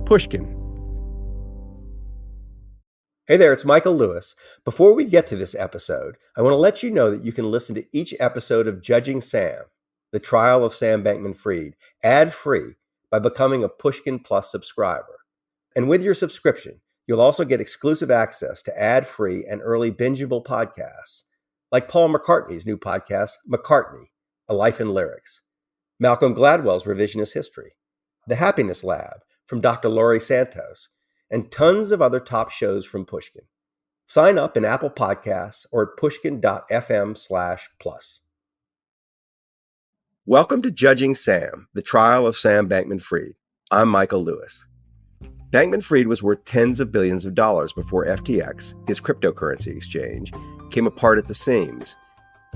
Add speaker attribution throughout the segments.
Speaker 1: Pushkin. Hey there, it's Michael Lewis. Before we get to this episode, I want to let you know that you can listen to each episode of Judging Sam, the trial of Sam Bankman-Fried, ad-free by becoming a Pushkin Plus subscriber. And with your subscription, you'll also get exclusive access to ad-free and early bingeable podcasts, like Paul McCartney's new podcast, McCartney, A Life in Lyrics, Malcolm Gladwell's Revisionist History, The Happiness Lab from Dr. Laurie Santos, and tons of other top shows from Pushkin. Sign up in Apple Podcasts or at pushkin.fm/plus. Welcome to Judging Sam, the trial of Sam Bankman-Fried. I'm Michael Lewis. Bankman-Fried was worth tens of billions of dollars before FTX, his cryptocurrency exchange, came apart at the seams.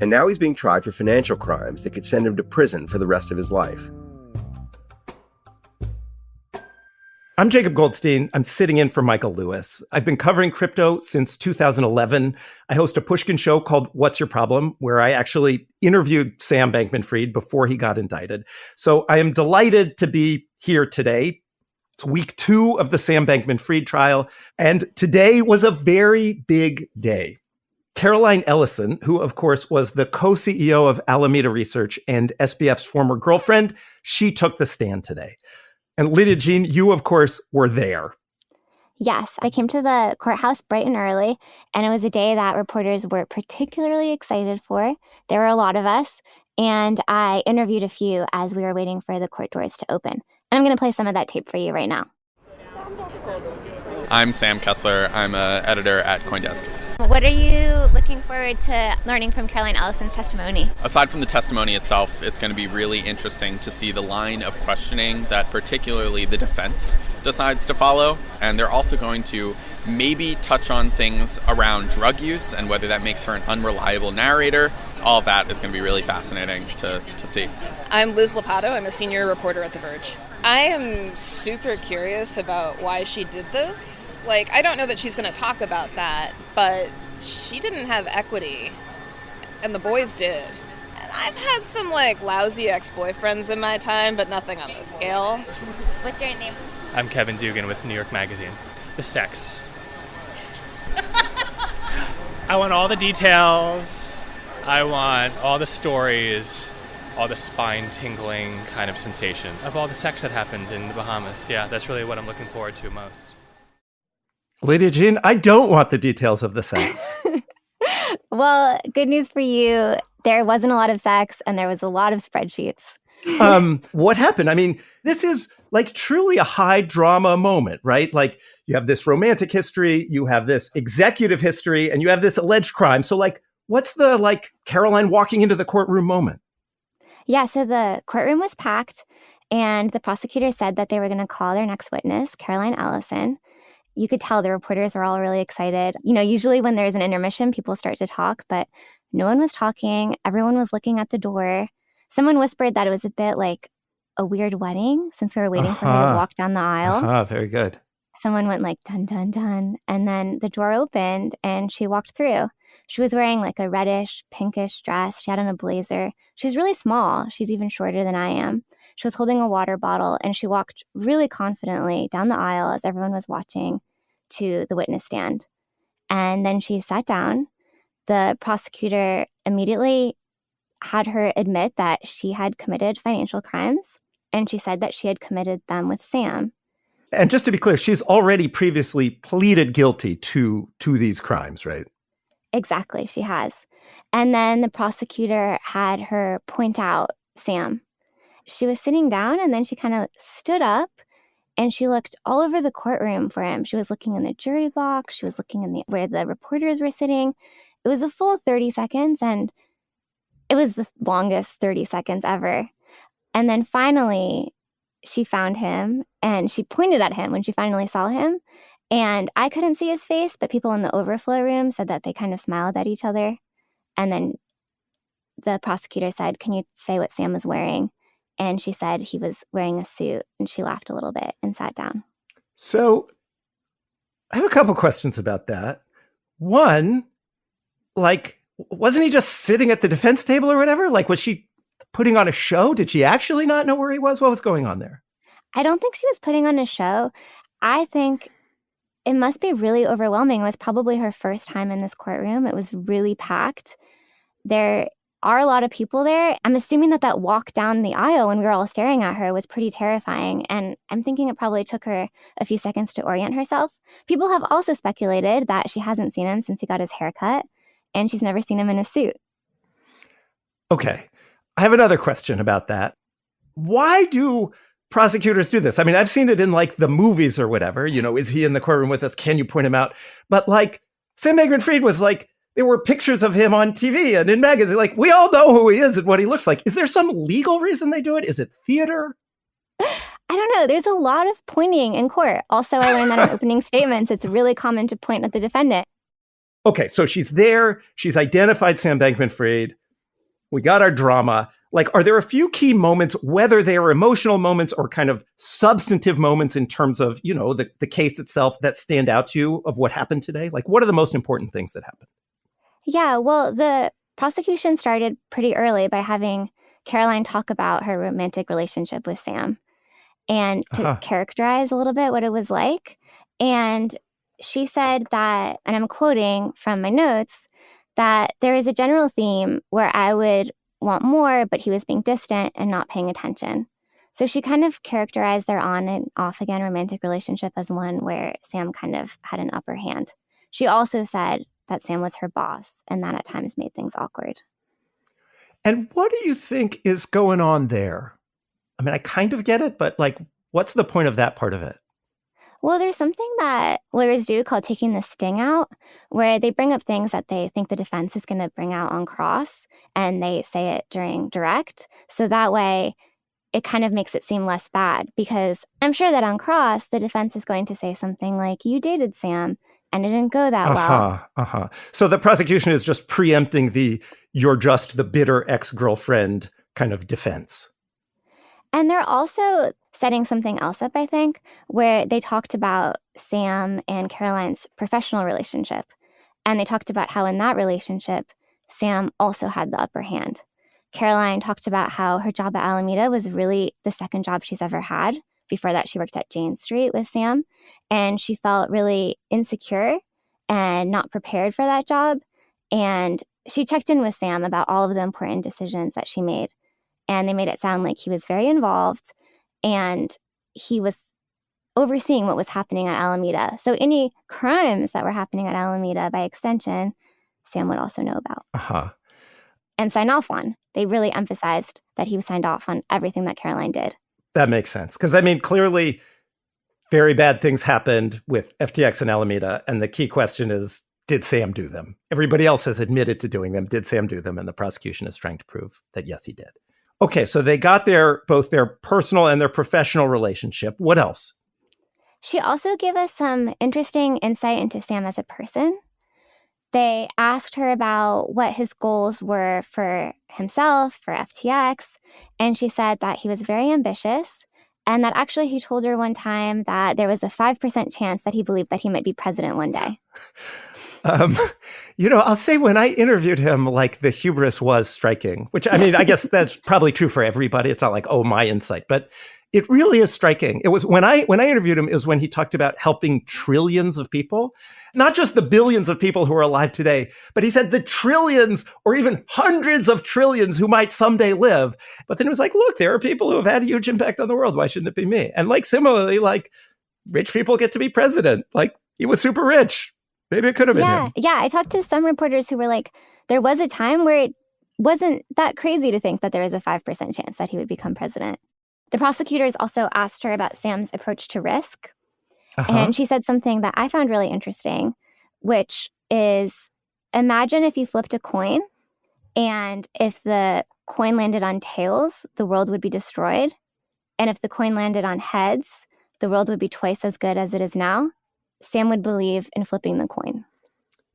Speaker 1: And now he's being tried for financial crimes that could send him to prison for the rest of his life.
Speaker 2: I'm Jacob Goldstein. I'm sitting in for Michael Lewis. I've been covering crypto since 2011. I host a Pushkin show called What's Your Problem, where I actually interviewed Sam Bankman-Fried before he got indicted. So I am delighted to be here today. It's week 2 of the Sam Bankman-Fried trial, and today was a very big day. Caroline Ellison, who of course was the co-CEO of Alameda Research and SBF's former girlfriend, she took the stand today. And Lidia Jean, you, of course, were there.
Speaker 3: Yes, I came to the courthouse bright and early, and it was a day that reporters were particularly excited for. There were a lot of us, and I interviewed a few as we were waiting for the court doors to open. And I'm going to play some of that tape for you right now.
Speaker 4: I'm Sam Kessler. I'm an editor at CoinDesk.
Speaker 3: What are you looking forward to learning from Caroline Ellison's testimony?
Speaker 4: Aside from the testimony itself, it's going to be really interesting to see the line of questioning that particularly the defense decides to follow. And they're also going to maybe touch on things around drug use and whether that makes her an unreliable narrator. All of that is going to be really fascinating to see.
Speaker 5: I'm Liz Lopato. I'm a senior reporter at The Verge. I am super curious about why she did this. I don't know that she's going to talk about that, but she didn't have equity, and the boys did. And I've had some, lousy ex-boyfriends in my time, but nothing on this scale.
Speaker 3: What's your name?
Speaker 6: I'm Kevin Dugan with New York Magazine. The sex. I want all the details. I want all the stories. All the spine-tingling kind of sensation of all the sex that happened in the Bahamas. Yeah, that's really what I'm looking forward to most.
Speaker 2: Lidia Jean, I don't want the details of the sex.
Speaker 3: Well, good news for you. There wasn't a lot of sex, and there was a lot of spreadsheets.
Speaker 2: What happened? I mean, this is truly a high drama moment, right? You have this romantic history, you have this executive history, and you have this alleged crime. So what's the Caroline walking into the courtroom moment?
Speaker 3: Yeah, so the courtroom was packed, and the prosecutor said that they were going to call their next witness, Caroline Ellison. You could tell the reporters were all really excited. Usually when there's an intermission, people start to talk, but no one was talking. Everyone was looking at the door. Someone whispered that it was a bit like a weird wedding since we were waiting for her to walk down the aisle.
Speaker 2: Very good.
Speaker 3: Someone went dun, dun, dun, and then the door opened, and she walked through. She was wearing a reddish, pinkish dress. She had on a blazer. She's really small. She's even shorter than I am. She was holding a water bottle, and she walked really confidently down the aisle as everyone was watching to the witness stand. And then she sat down. The prosecutor immediately had her admit that she had committed financial crimes, and she said that she had committed them with Sam.
Speaker 2: And just to be clear, she's already previously pleaded guilty to these crimes, right?
Speaker 3: Exactly, she has. And then the prosecutor had her point out Sam. She was sitting down, and then she kind of stood up, and she looked all over the courtroom for him. She was looking in the jury box. She was looking in where the reporters were sitting. It was a full 30 seconds, and it was the longest 30 seconds ever. And then finally, she found him, and she pointed at him when she finally saw him. And I couldn't see his face, but people in the overflow room said that they kind of smiled at each other. And then the prosecutor said, "Can you say what Sam was wearing?" And she said he was wearing a suit, and she laughed a little bit and sat down.
Speaker 2: So I have a couple questions about that. One, wasn't he just sitting at the defense table or whatever? Was she putting on a show? Did she actually not know where he was? What was going on there?
Speaker 3: I don't think she was putting on a show. I think it must be really overwhelming. It was probably her first time in this courtroom. It was really packed. There are a lot of people there. I'm assuming that walk down the aisle when we were all staring at her was pretty terrifying. And I'm thinking it probably took her a few seconds to orient herself. People have also speculated that she hasn't seen him since he got his hair cut, and she's never seen him in a suit.
Speaker 2: Okay. I have another question about that. Why do prosecutors do this? I mean, I've seen it in like the movies or whatever. You know, is he in the courtroom with us? Can you point him out? But like Sam Bankman-Fried was like, there were pictures of him on TV and in magazines. Like, we all know who he is and what he looks like. Is there some legal reason they do it? Is it theater?
Speaker 3: I don't know. There's a lot of pointing in court. Also, I learned that in opening statements, it's really common to point at the defendant.
Speaker 2: Okay, so she's there. She's identified Sam Bankman-Fried. We got our drama. Like, are there a few key moments, whether they are emotional moments or kind of substantive moments in terms of, you know, the case itself that stand out to you of what happened today? Like, what are the most important things that happened?
Speaker 3: Yeah, well, the prosecution started pretty early by having Caroline talk about her romantic relationship with Sam and to characterize a little bit what it was like. And she said that, and I'm quoting from my notes, that there is a general theme where I would want more, but he was being distant and not paying attention. So she kind of characterized their on and off again romantic relationship as one where Sam kind of had an upper hand. She also said that Sam was her boss, and that at times made things awkward.
Speaker 2: And what do you think is going on there? I mean, I kind of get it, but like, what's the point of that part of it?
Speaker 3: Well, there's something that lawyers do called taking the sting out, where they bring up things that they think the defense is going to bring out on cross, and they say it during direct. So that way, it kind of makes it seem less bad, because I'm sure that on cross, the defense is going to say something like, you dated Sam, and it didn't go that well.
Speaker 2: So the prosecution is just preempting you're just the bitter ex-girlfriend kind of defense.
Speaker 3: And they're also setting something else up, I think, where they talked about Sam and Caroline's professional relationship. And they talked about how in that relationship, Sam also had the upper hand. Caroline talked about how her job at Alameda was really the second job she's ever had. Before that, she worked at Jane Street with Sam, and she felt really insecure and not prepared for that job. And she checked in with Sam about all of the important decisions that she made. And they made it sound like he was very involved and he was overseeing what was happening at Alameda. So any crimes that were happening at Alameda, by extension, Sam would also know about. And sign off on. They really emphasized that he signed off on everything that Caroline did.
Speaker 2: That makes sense. Because, I mean, clearly very bad things happened with FTX and Alameda. And the key question is, did Sam do them? Everybody else has admitted to doing them. Did Sam do them? And the prosecution is trying to prove that, yes, he did. Okay, so they got both their personal and their professional relationship. What else?
Speaker 3: She also gave us some interesting insight into Sam as a person. They asked her about what his goals were for himself, for FTX, and she said that he was very ambitious and that actually he told her one time that there was a 5% chance that he believed that he might be president one day.
Speaker 2: You know, I'll say when I interviewed him, like the hubris was striking, which I mean, I guess that's probably true for everybody. It's not like, oh, my insight, but it really is striking. It was when I interviewed him is when he talked about helping trillions of people, not just the billions of people who are alive today, but he said the trillions or even hundreds of trillions who might someday live. But then it was like, look, there are people who have had a huge impact on the world. Why shouldn't it be me? And like similarly, like rich people get to be president. Like he was super rich. Maybe it could have been him.
Speaker 3: Yeah, I talked to some reporters who were like, there was a time where it wasn't that crazy to think that there was a 5% chance that he would become president. The prosecutors also asked her about Sam's approach to risk. And she said something that I found really interesting, which is, imagine if you flipped a coin and if the coin landed on tails, the world would be destroyed. And if the coin landed on heads, the world would be twice as good as it is now. Sam would believe in flipping the coin.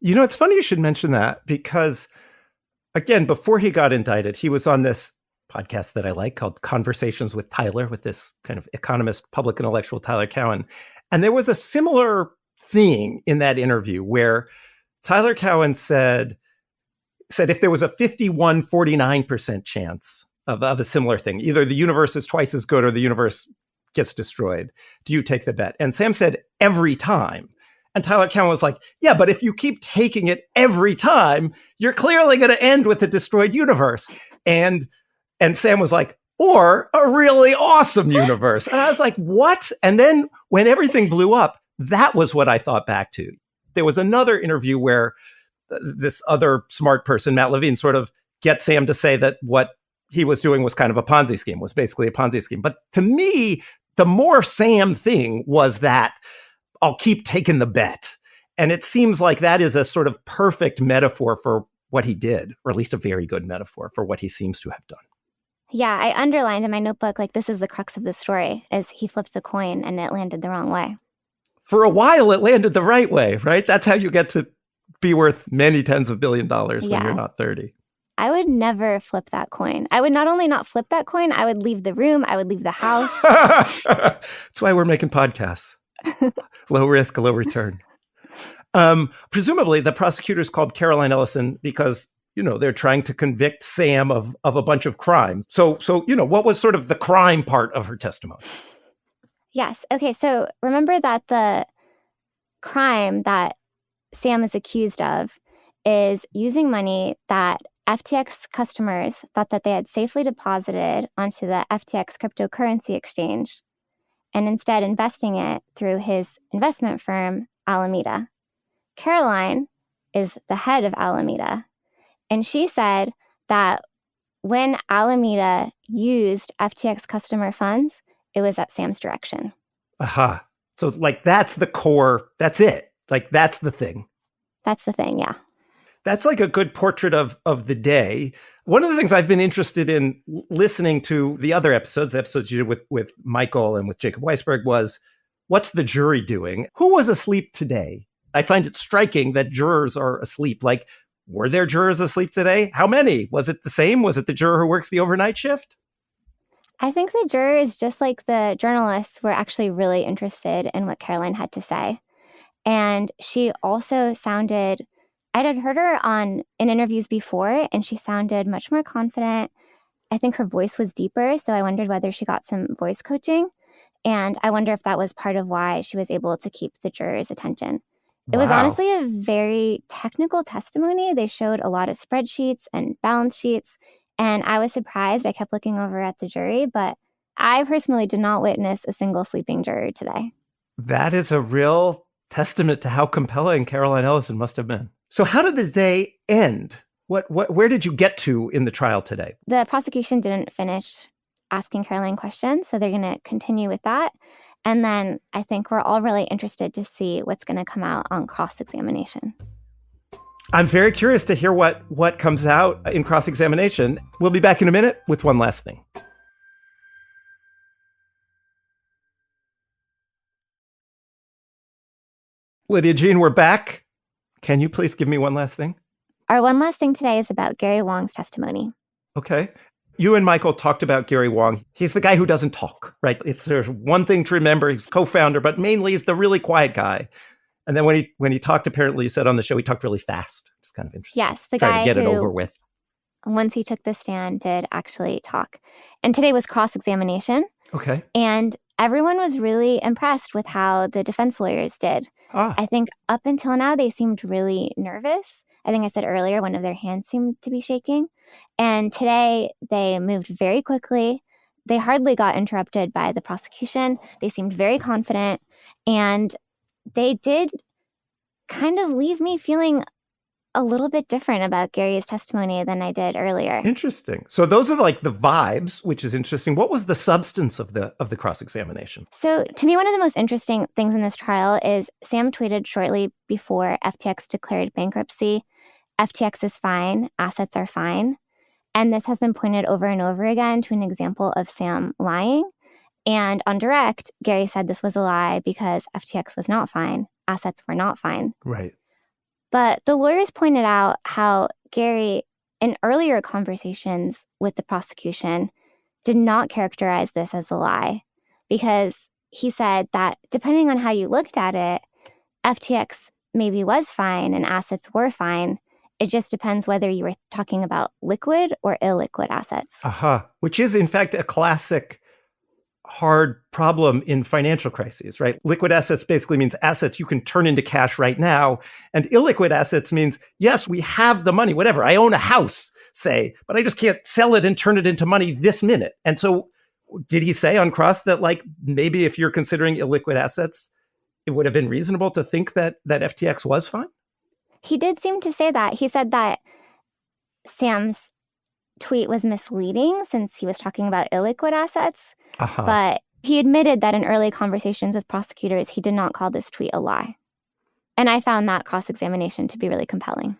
Speaker 2: You know, it's funny you should mention that because, again, before he got indicted, he was on this podcast that I like called Conversations with Tyler, with this kind of economist, public intellectual Tyler Cowen. And there was a similar thing in that interview where Tyler Cowen said if there was a 51-49% chance of a similar thing, either the universe is twice as good or the universe gets destroyed, do you take the bet? And Sam said, every time. And Tyler Cowen was like, yeah, but if you keep taking it every time, you're clearly going to end with a destroyed universe. And Sam was like, or a really awesome universe. And I was like, what? And then when everything blew up, that was what I thought back to. There was another interview where this other smart person, Matt Levine, sort of gets Sam to say that what he was doing was kind of a Ponzi scheme, was basically a Ponzi scheme. But to me, the more Sam thing was that I'll keep taking the bet. And it seems like that is a sort of perfect metaphor for what he did, or at least a very good metaphor for what he seems to have done.
Speaker 3: Yeah, I underlined in my notebook, like, this is the crux of the story, is he flipped a coin and it landed the wrong way.
Speaker 2: For a while, it landed the right way, right? That's how you get to be worth many tens of $billions when you're not 30.
Speaker 3: I would never flip that coin. I would not only not flip that coin, I would leave the room, I would leave the house.
Speaker 2: That's why we're making podcasts. Low risk, low return. Presumably, the prosecutors called Caroline Ellison because, they're trying to convict Sam of a bunch of crimes. So, what was sort of the crime part of her testimony?
Speaker 3: Yes. Okay. So remember that the crime that Sam is accused of is using money that FTX customers thought that they had safely deposited onto the FTX cryptocurrency exchange, and instead investing it through his investment firm, Alameda. Caroline is the head of Alameda, and she said that when Alameda used FTX customer funds, it was at Sam's direction.
Speaker 2: Aha. So, that's the core. That's it. That's the thing.
Speaker 3: That's the thing, yeah.
Speaker 2: That's like a good portrait of the day. One of the things I've been interested in listening to the other episodes, the episodes you did with Michael and with Jacob Weisberg, was what's the jury doing? Who was asleep today? I find it striking that jurors are asleep. Were there jurors asleep today? How many? Was it the same? Was it the juror who works the overnight shift?
Speaker 3: I think the jurors, just like the journalists, were actually really interested in what Caroline had to say. And she also sounded, I had heard her in interviews before, and she sounded much more confident. I think her voice was deeper, so I wondered whether she got some voice coaching. And I wonder if that was part of why she was able to keep the jurors' attention. It was honestly a very technical testimony. They showed a lot of spreadsheets and balance sheets. And I was surprised. I kept looking over at the jury, but I personally did not witness a single sleeping juror today.
Speaker 2: That is a real testament to how compelling Caroline Ellison must have been. So how did the day end? Where did you get to in the trial today?
Speaker 3: The prosecution didn't finish asking Caroline questions, so they're going to continue with that. And then I think we're all really interested to see what's going to come out on cross-examination.
Speaker 2: I'm very curious to hear what comes out in cross-examination. We'll be back in a minute with one last thing. Lidia Jean, we're back. Can you please give me one last thing?
Speaker 3: Our one last thing today is about Gary Wong's testimony.
Speaker 2: Okay. You and Michael talked about Gary Wong. He's the guy who doesn't talk, right? There's one thing to remember. He's co-founder, but mainly he's the really quiet guy. And then when he talked, apparently he said on the show, he talked really fast. It's kind of interesting.
Speaker 3: Yes, the
Speaker 2: guy
Speaker 3: guy
Speaker 2: to get
Speaker 3: who,
Speaker 2: it over with.
Speaker 3: Once he took the stand, did actually talk. And today was cross-examination.
Speaker 2: Okay.
Speaker 3: And everyone was really impressed with how the defense lawyers did. I think up until now, they seemed really nervous. I think I said earlier, one of their hands seemed to be shaking. And today, they moved very quickly. They hardly got interrupted by the prosecution. They seemed very confident. And they did kind of leave me feeling a little bit different about Gary's testimony than I did earlier.
Speaker 2: Interesting. So those are the vibes, which is interesting. What was the substance of the cross-examination?
Speaker 3: So to me, one of the most interesting things in this trial is Sam tweeted shortly before FTX declared bankruptcy, FTX is fine, assets are fine. And this has been pointed over and over again to an example of Sam lying. And on direct, Gary said this was a lie because FTX was not fine, assets were not fine.
Speaker 2: Right.
Speaker 3: But the lawyers pointed out how Gary, in earlier conversations with the prosecution, did not characterize this as a lie because he said that depending on how you looked at it, FTX maybe was fine and assets were fine. It just depends whether you were talking about liquid or illiquid assets.
Speaker 2: Which is, in fact, a classic hard problem in financial crises, right? Liquid assets basically means assets you can turn into cash right now. And illiquid assets means, yes, we have the money, whatever. I own a house, say, but I just can't sell it and turn it into money this minute. And so did he say on cross that, like, maybe if you're considering illiquid assets, it would have been reasonable to think that FTX was fine?
Speaker 3: He did seem to say that. He said that Sam's tweet was misleading since he was talking about illiquid assets. But he admitted that in early conversations with prosecutors, he did not call this tweet a lie. And I found that cross-examination to be really compelling.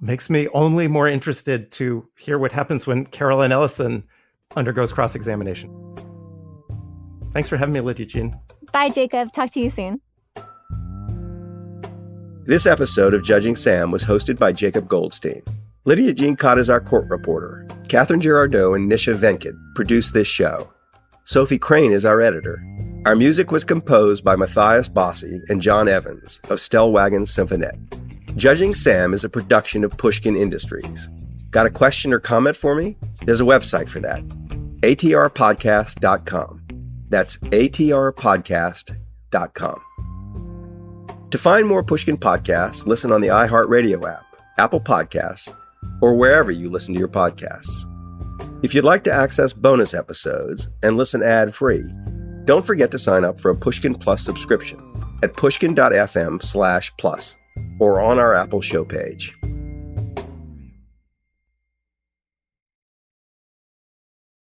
Speaker 2: Makes me only more interested to hear what happens when Carolyn Ellison undergoes cross-examination. Thanks for having me, Lidia Jean.
Speaker 3: Bye, Jacob. Talk to you soon.
Speaker 1: This episode of Judging Sam was hosted by Jacob Goldstein. Lidia Jean Kott is our court reporter. Catherine Girardeau and Nisha Venkat produced this show. Sophie Crane is our editor. Our music was composed by Matthias Bossi and John Evans of Stellwagen Symphonette. Judging Sam is a production of Pushkin Industries. Got a question or comment for me? There's a website for that. atrpodcast.com. That's atrpodcast.com. To find more Pushkin podcasts, listen on the iHeartRadio app, Apple Podcasts, or wherever you listen to your podcasts. If you'd like to access bonus episodes and listen ad-free, don't forget to sign up for a Pushkin Plus subscription at pushkin.fm/plus or on our Apple show page.